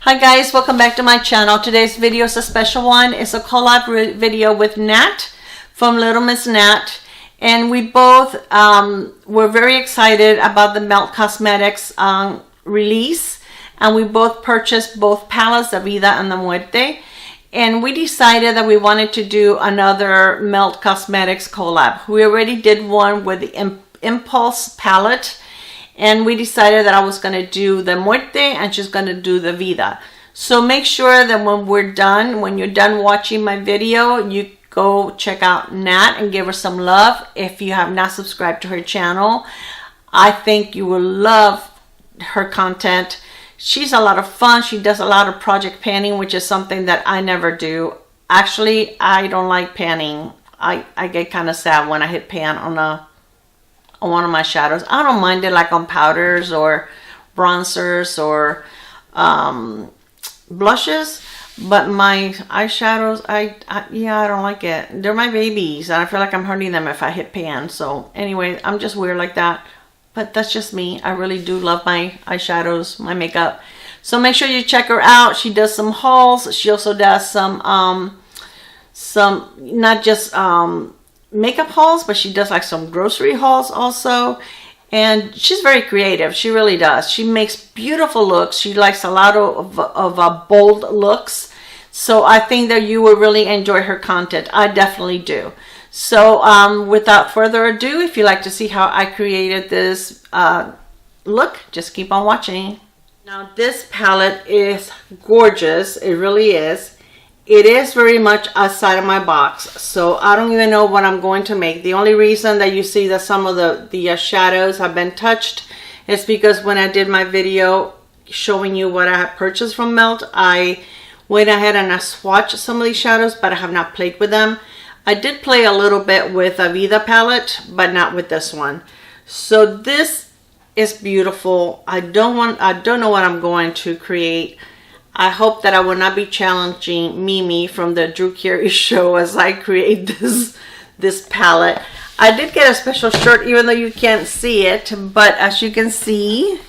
Hi guys, welcome back to my channel. Today's video is a special one. It's a collab video with Nat from Lil Ms Nat, and we both were very excited about the Melt Cosmetics release, and we both purchased both palettes, the Vida and the Muerte, and we decided that we wanted to do another Melt Cosmetics collab. We already did one with the Impulse palette, and we decided that I was going to do the Muerte and she's going to do the Vida. So make sure that when you're done watching my video, you go check out Nat and give her some love. If you have not subscribed to her channel, I think you will love her content. She's a lot of fun. She does a lot of project panning, which is something that I never do. Actually, I don't like panning. I get kind of sad when I hit pan on one of my shadows. I don't mind it like on powders or bronzers or blushes, but my eyeshadows, I don't like it. They're my babies and I feel like I'm hurting them if I hit pan. So anyway, I'm just weird like that, but that's just me. I really do love my eyeshadows, my makeup. So make sure you check her out. She does some hauls. She also does some not just makeup hauls, but she does like some grocery hauls also, and she's very creative. She really does. She makes beautiful looks. She likes a lot of bold looks, so I think that you will really enjoy her content. I definitely do. So without further ado, if you like to see how I created this look, just keep on watching. Now this palette is gorgeous. It really is. It is very much outside of my box, so I don't even know what I'm going to make. The only reason that you see that some of the shadows have been touched is because when I did my video showing you what I have purchased from Melt, I went ahead and I swatched some of these shadows, but I have not played with them. I did play a little bit with a Vida palette, but not with this one. So this is beautiful. I don't know what I'm going to create. I hope that I will not be challenging Mimi from the Drew Carey show as I create this palette. I did get a special shirt, even though you can't see it, but as you can see,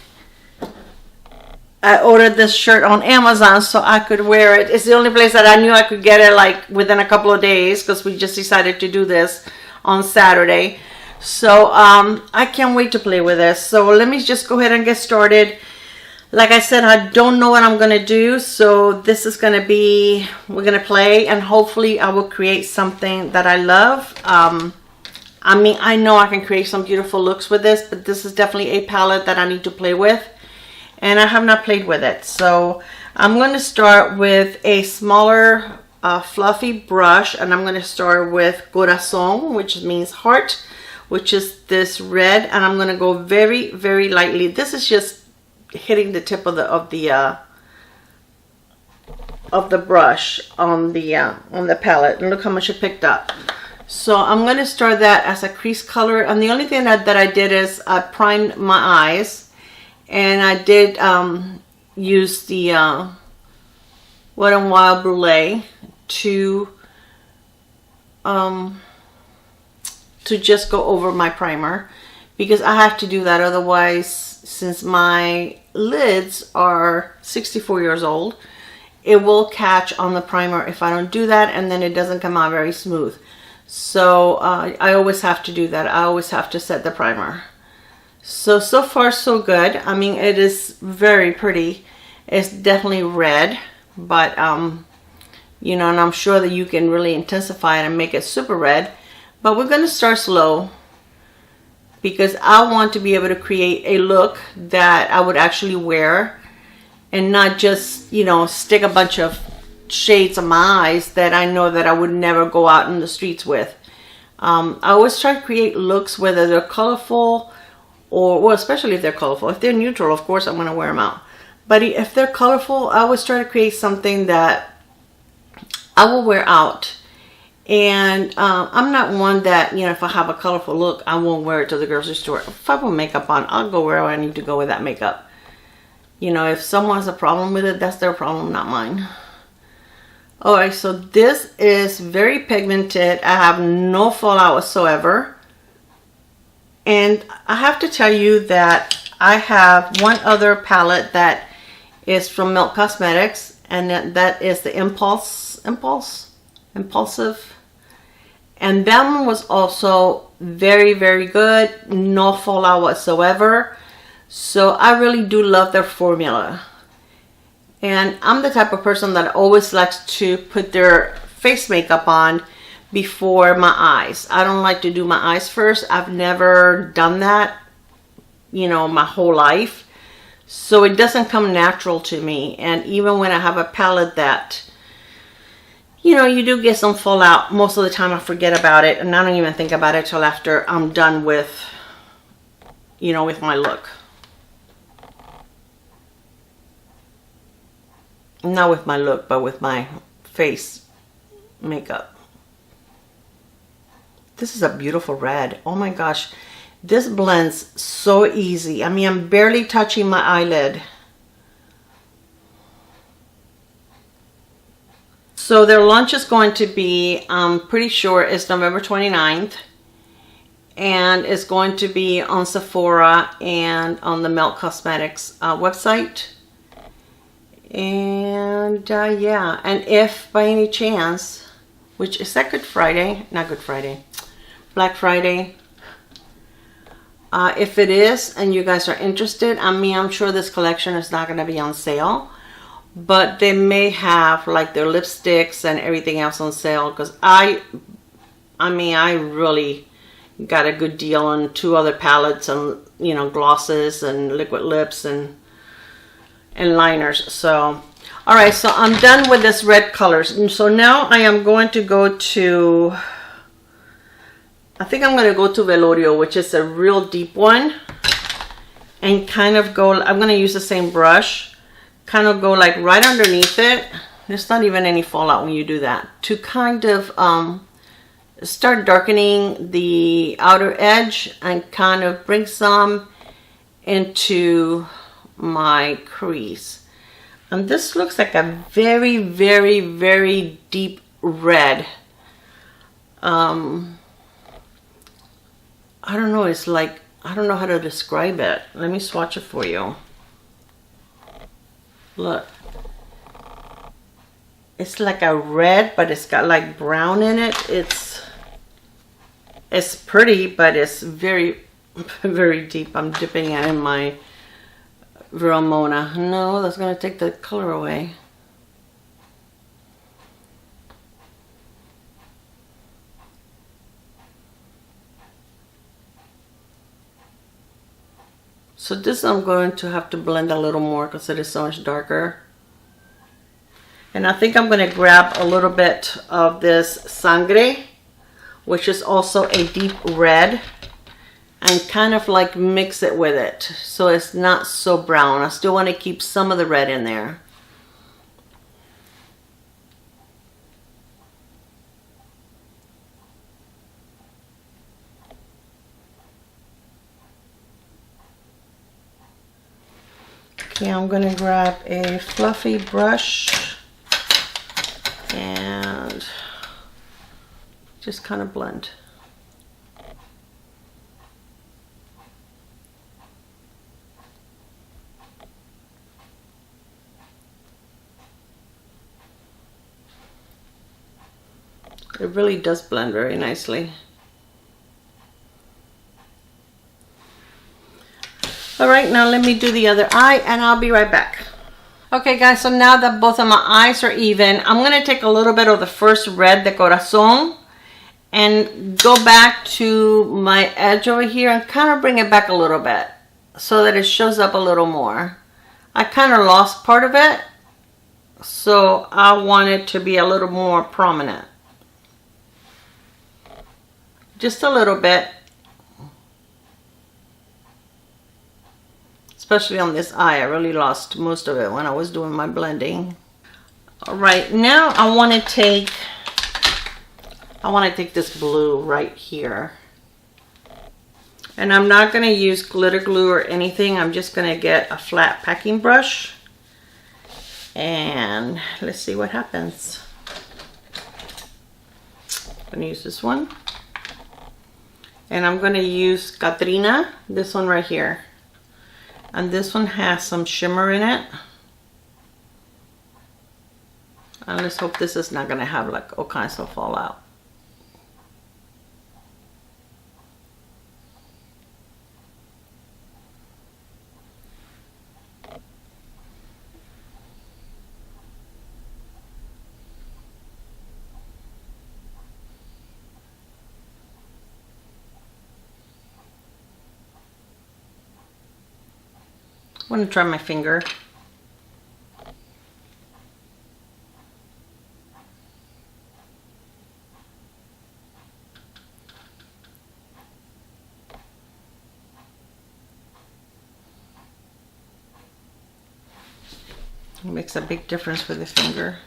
I ordered this shirt on Amazon so I could wear it. It's the only place that I knew I could get it like within a couple of days, because we just decided to do this on Saturday. So I can't wait to play with this. So let me just go ahead and get started. Like I said, I don't know what I'm going to do, so this is going to be, we're going to play, and hopefully I will create something that I love. I mean, I know I can create some beautiful looks with this, but this is definitely a palette that I need to play with, and I have not played with it. So I'm going to start with a smaller fluffy brush, and I'm going to start with Corazon, which means heart, which is this red, and I'm going to go very, very lightly. This is just hitting the tip of the brush on the palette, and look how much it picked up. So I'm going to start that as a crease color, and the only thing that I did is I primed my eyes, and I did use the Wet n Wild Brulee to just go over my primer, because I have to do that, otherwise, since my lids are 64 years old, it will catch on the primer if I don't do that, and then it doesn't come out very smooth. So I always have to do that. I always have to set the primer. So far so good. I mean, it is very pretty. It's definitely red, but you know, and I'm sure that you can really intensify it and make it super red, but we're going to start slow, because I want to be able to create a look that I would actually wear, and not just, you know, stick a bunch of shades on my eyes that I know that I would never go out in the streets with. I always try to create looks, whether they're colorful or, well, especially if they're colorful. If they're neutral, of course I'm going to wear them out. But if they're colorful, I always try to create something that I will wear out. And I'm not one that, you know, if I have a colorful look, I won't wear it to the grocery store. If I put makeup on, I'll go where I need to go with that makeup. You know, if someone has a problem with it, that's their problem, not mine. Alright, so this is very pigmented. I have no fallout whatsoever. And I have to tell you that I have one other palette that is from Melt Cosmetics, and that is the Impulsive. And that one was also very, very good. No fallout whatsoever. So I really do love their formula. And I'm the type of person that always likes to put their face makeup on before my eyes. I don't like to do my eyes first. I've never done that, you know, my whole life. So it doesn't come natural to me. And even when I have a palette that, you know, you do get some fallout, most of the time I forget about it. And I don't even think about it till after I'm done with, you know, with my look. Not with my look, but with my face makeup. This is a beautiful red. Oh my gosh. This blends so easy. I mean, I'm barely touching my eyelid. So their launch is going to be, I'm pretty sure it's November 29th. And it's going to be on Sephora and on the Melt Cosmetics website. And yeah, and if by any chance, which is that Good Friday? Not Good Friday. Black Friday. If it is and you guys are interested, I mean, I'm sure this collection is not going to be on sale. But they may have like their lipsticks and everything else on sale. Because I mean, I really got a good deal on 2 other palettes and, you know, glosses and liquid lips and liners. So all right, so I'm done with this red colors, and so now I am going to go to, I think I'm going to go to Velorio, which is a real deep one, and kind of go, I'm going to use the same brush, kind of go like right underneath it. There's not even any fallout when you do that, to kind of start darkening the outer edge and kind of bring some into my crease. And this looks like a very, very, very deep red. I don't know, it's like, I don't know how to describe it. Let me swatch it for you. Look. It's like a red, but it's got like brown in it. It's pretty, but it's very, very deep. I'm dipping it in my Vermona. No, that's going to take the color away. So this I'm going to have to blend a little more because it is so much darker. And I think I'm going to grab a little bit of this Sangre, which is also a deep red, and kind of like mix it with it so it's not so brown. I still want to keep some of the red in there. Okay, I'm going to grab a fluffy brush and just kind of blend. It really does blend very nicely. All right, now let me do the other eye and I'll be right back. Okay guys, so now that both of my eyes are even, I'm gonna take a little bit of the first red, the Corazon, and go back to my edge over here and kind of bring it back a little bit so that it shows up a little more. I kind of lost part of it, so I want it to be a little more prominent. Just a little bit. Especially on this eye, I really lost most of it when I was doing my blending. All right, now I want to take this blue right here. And I'm not going to use glitter glue or anything. I'm just going to get a flat packing brush. And let's see what happens. I'm going to use this one. And I'm going to use Katrina, this one right here. And this one has some shimmer in it. And let's hope this is not gonna have like all kinds of fallout. I'm gonna try my finger. It makes a big difference with the finger.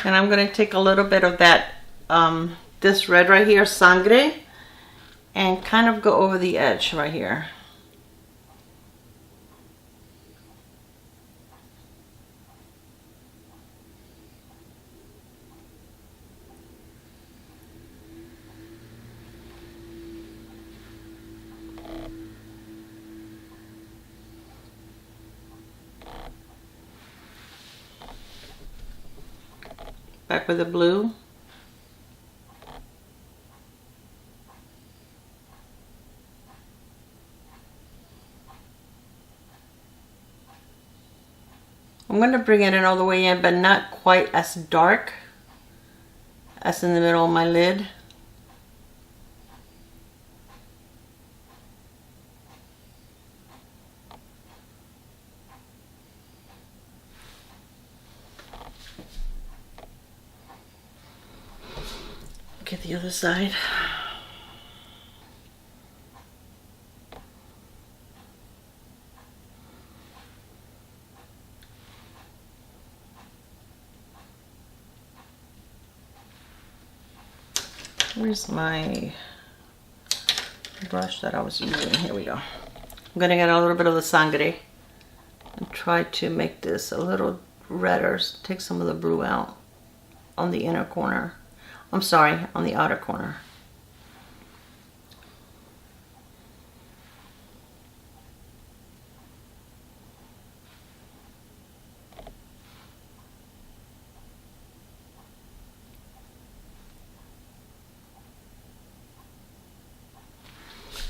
And I'm going to take a little bit of that, this red right here, Sangre, and kind of go over the edge right here. Back with the blue. I'm going to bring it in all the way in, but not quite as dark as in the middle of my lid. Get the other side. Where's my brush that I was using? Here we go. I'm gonna get a little bit of the Sangre and try to make this a little redder. Take some of the blue out on the inner corner. I'm sorry, on the outer corner.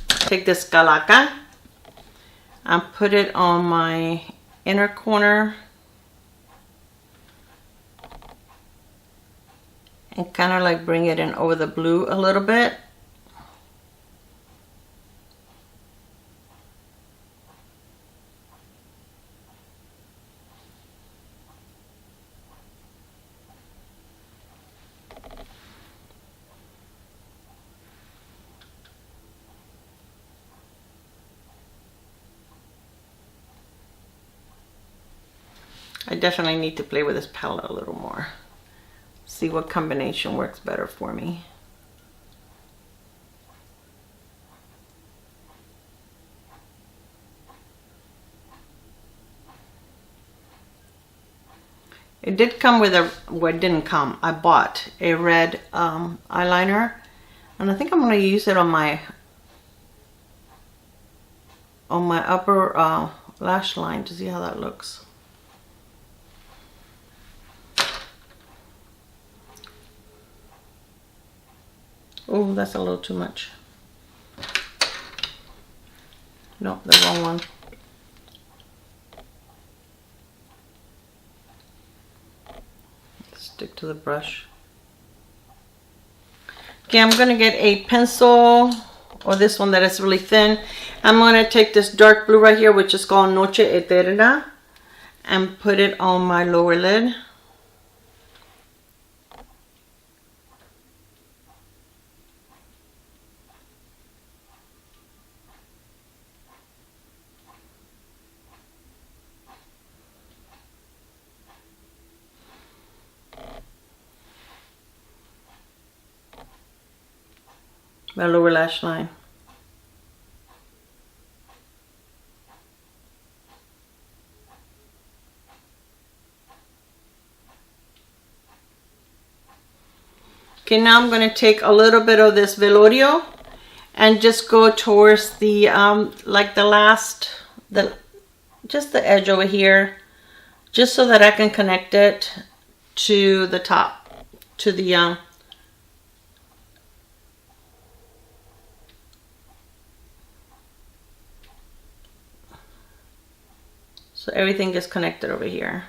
Take this Calaca and put it on my inner corner and kind of like bring it in over the blue a little bit. I definitely need to play with this palette a little more. See what combination works better for me. It did come with a, well, it didn't come. I bought a red eyeliner, and I think I'm going to use it on my upper lash line to see how that looks. Oh, that's a little too much. No, the wrong one. Stick to the brush. Okay, I'm going to get a pencil, or this one that is really thin. I'm going to take this dark blue right here, which is called Noche Eterna, and put it on my lower lid. My lower lash line. Okay, now I'm going to take a little bit of this Velorio and just go towards the like just the edge over here, just so that I can connect it to the top, to the so everything gets connected over here.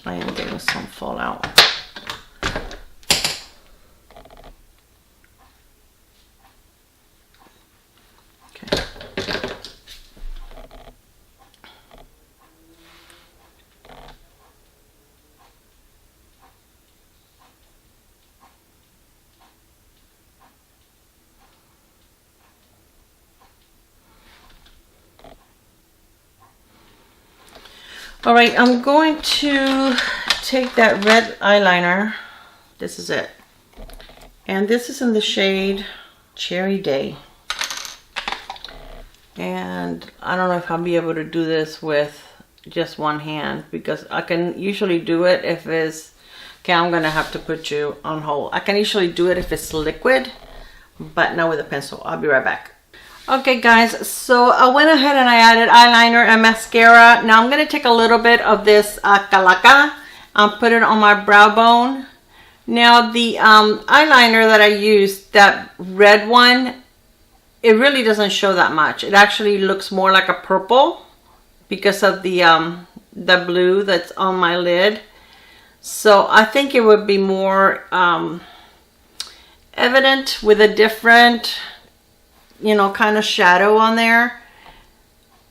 I am getting some fallout. Okay. All right, I'm going to take that red eyeliner. This is it. And this is in the shade Cherry Day. And I don't know if I'll be able to do this with just one hand, because I can usually do it if it's, okay, I'm gonna have to put you on hold. I can usually do it if it's liquid, but not with a pencil. I'll be right back. Okay guys, so I went ahead and I added eyeliner and mascara. Now I'm going to take a little bit of this Calaca and put it on my brow bone. Now the eyeliner that I used, that red one, it really doesn't show that much. It actually looks more like a purple because of the blue that's on my lid. So I think it would be more evident with a different, you know, kind of shadow on there.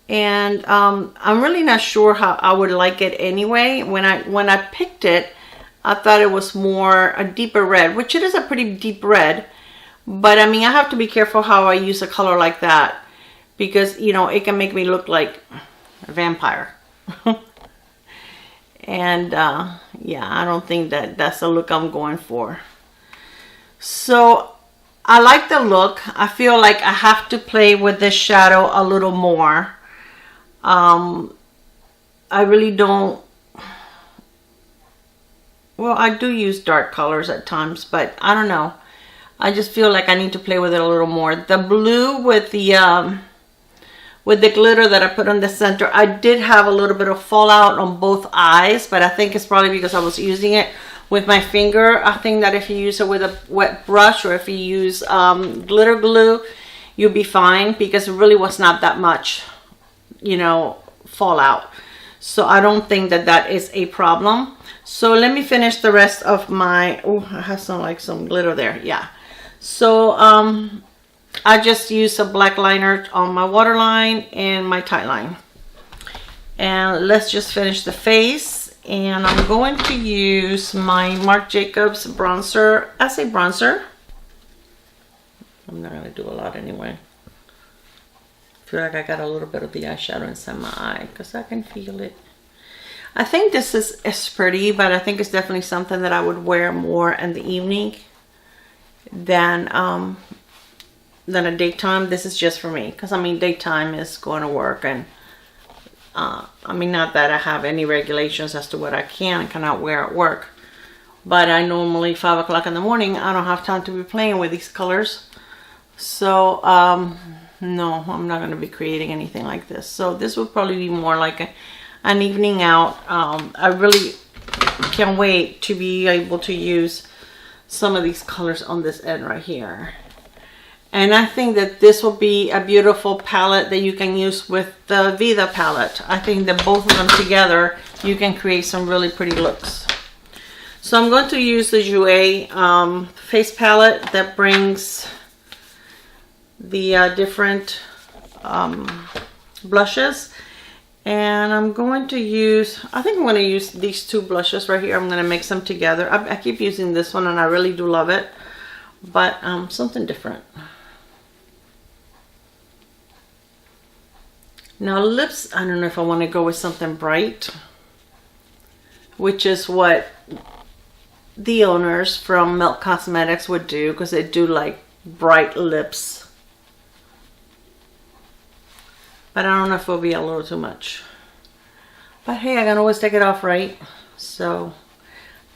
And I'm really not sure how I would like it anyway. When I picked it, I thought it was more a deeper red, which it is a pretty deep red. But I mean, I have to be careful how I use a color like that, because, you know, it can make me look like a vampire. And yeah, I don't think that that's the look I'm going for. So I like the look. I feel like I have to play with this shadow a little more. I really don't, well, I do use dark colors at times, but I don't know. I just feel like I need to play with it a little more. The blue with the glitter that I put on the center, I did have a little bit of fallout on both eyes, but I think it's probably because I was using it with my finger. I think that if you use it with a wet brush, or if you use glitter glue, you'll be fine, because it really was not that much, you know, fallout. So I don't think that that is a problem. So let me finish the rest of my, oh, I have some glitter there. Yeah. So I just used a black liner on my waterline and my tight line. And let's just finish the face. And I'm going to use my Marc Jacobs bronzer as a bronzer. I'm not going to do a lot anyway. I feel like I got a little bit of the eyeshadow inside my eye because I can feel it. I think this is pretty, but I think it's definitely something that I would wear more in the evening than a daytime. This is just for me, because I mean, daytime is going to work, and I mean, not that I have any regulations as to what I can and cannot wear at work, but I normally 5 o'clock in the morning, I don't have time to be playing with these colors. So no, I'm not going to be creating anything like this. So this would probably be more like an evening out. I really can't wait to be able to use some of these colors on this end right here. And I think that this will be a beautiful palette that you can use with the Vida palette. I think that both of them together, you can create some really pretty looks. So I'm going to use the Jouer face palette that brings the different blushes. And I'm going to use, I think I'm going to use these two blushes right here. I'm going to mix them together. I keep using this one and I really do love it. But something different. Now lips, I don't know if I want to go with something bright, which is what the owners from Melt Cosmetics would do, because they do like bright lips. But I don't know if it'll be a little too much. But hey, I can always take it off, right? So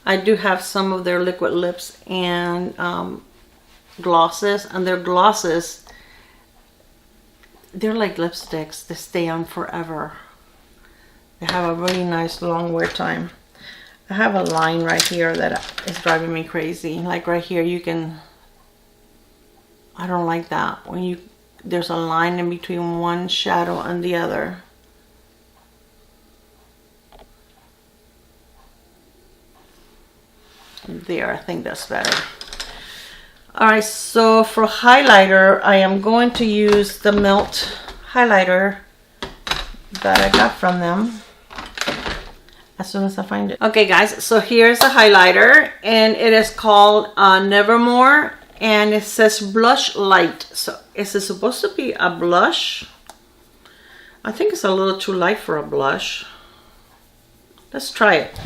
I do have some of their liquid lips and glosses, and their glosses, they're like lipsticks. They stay on forever. They have a really nice long wear time. I have a line right here that is driving me crazy. Like right here, you can, I don't like that. When there's a line in between one shadow and the other. There, I think that's better. Alright, so for highlighter, I am going to use the Melt highlighter that I got from them as soon as I find it. Okay guys, so here's the highlighter, and it is called Nevermore, and it says blush light. So is it supposed to be a blush? I think it's a little too light for a blush. Let's try it,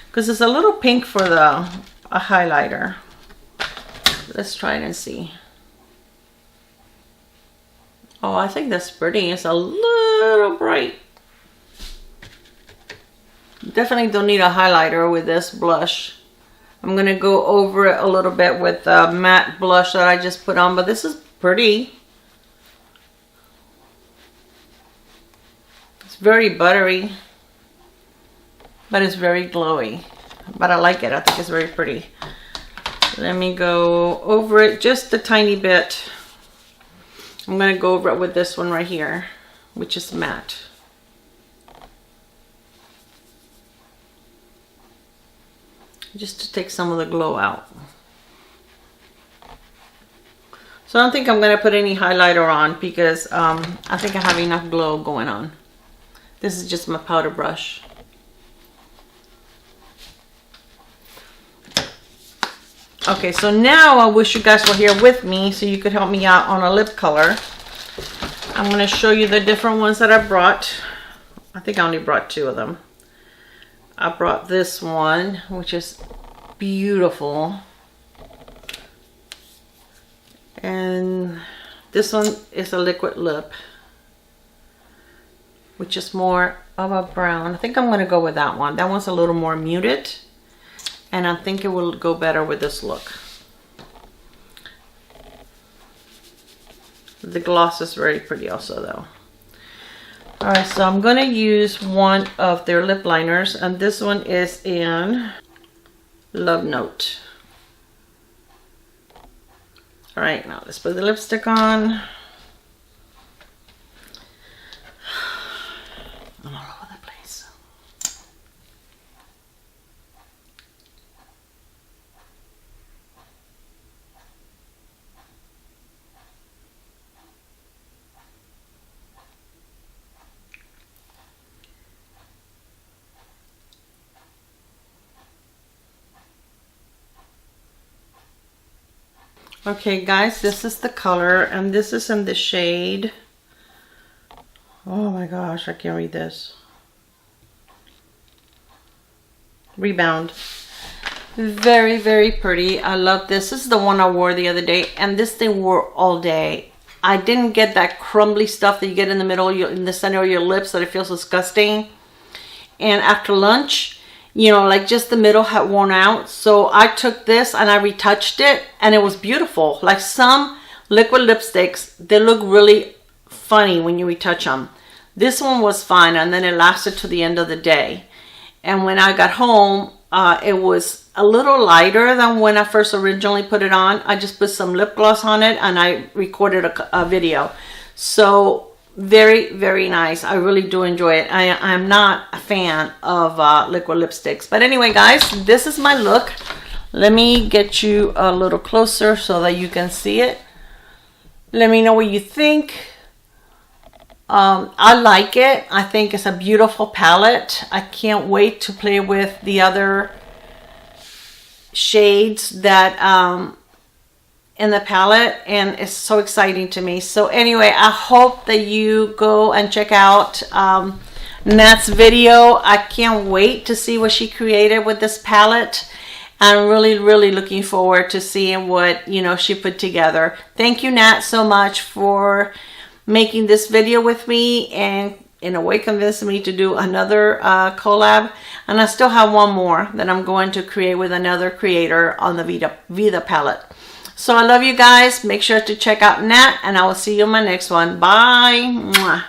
because it's a little pink for a highlighter. Let's try it and see. Oh, I think that's pretty. It's a little bright. Definitely don't need a highlighter with this blush. I'm gonna go over it a little bit with the matte blush that I just put on, but this is pretty. It's very buttery, but it's very glowy. But I like it. I think it's very pretty. Let me go over it just a tiny bit. I'm gonna go over it with this one right here, which is matte. Just to take some of the glow out. So I don't think I'm gonna put any highlighter on because I think I have enough glow going on. This is just my powder brush. Okay, so now I wish you guys were here with me so you could help me out on a lip color. I'm gonna show you the different ones that I brought. I think I only brought 2 of them. I brought this one, which is beautiful. And this one is a liquid lip, which is more of a brown. I think I'm gonna go with that one. That one's a little more muted, and I think it will go better with this look. The gloss is very pretty also though. Alright, so I'm going to use one of their lip liners, and this one is in Love Note. Alright, now let's put the lipstick on. I'm all over the place. Okay guys, this is the color, and this is in the shade, oh my gosh, I can't read this, Rebound. Very, very pretty. I love this. This is the one I wore the other day, and this thing wore all day. I didn't get that crumbly stuff that you get in the middle, in the center of your lips, that it feels disgusting. And after lunch, you know, like just the middle had worn out, so I took this and I retouched it, and it was beautiful. Like some liquid lipsticks, they look really funny when you retouch them. This one was fine, and then it lasted to the end of the day. And when I got home, it was a little lighter than when I first originally put it on. I just put some lip gloss on it, and I recorded a video. So very, very nice. I really do enjoy it. I'm not a fan of liquid lipsticks. But anyway, guys, this is my look. Let me get you a little closer so that you can see it. Let me know what you think. I like it. I think it's a beautiful palette. I can't wait to play with the other shades that in the palette, and it's so exciting to me. So anyway, I hope that you go and check out Nat's video. I can't wait to see what she created with this palette. I'm really, really looking forward to seeing what, you know, she put together. Thank you, Nat, so much for making this video with me, and in a way convinced me to do another collab, and I still have one more that I'm going to create with another creator on the Vida palette. So I love you guys. Make sure to check out Nat, and I will see you in my next one. Bye. Mwah.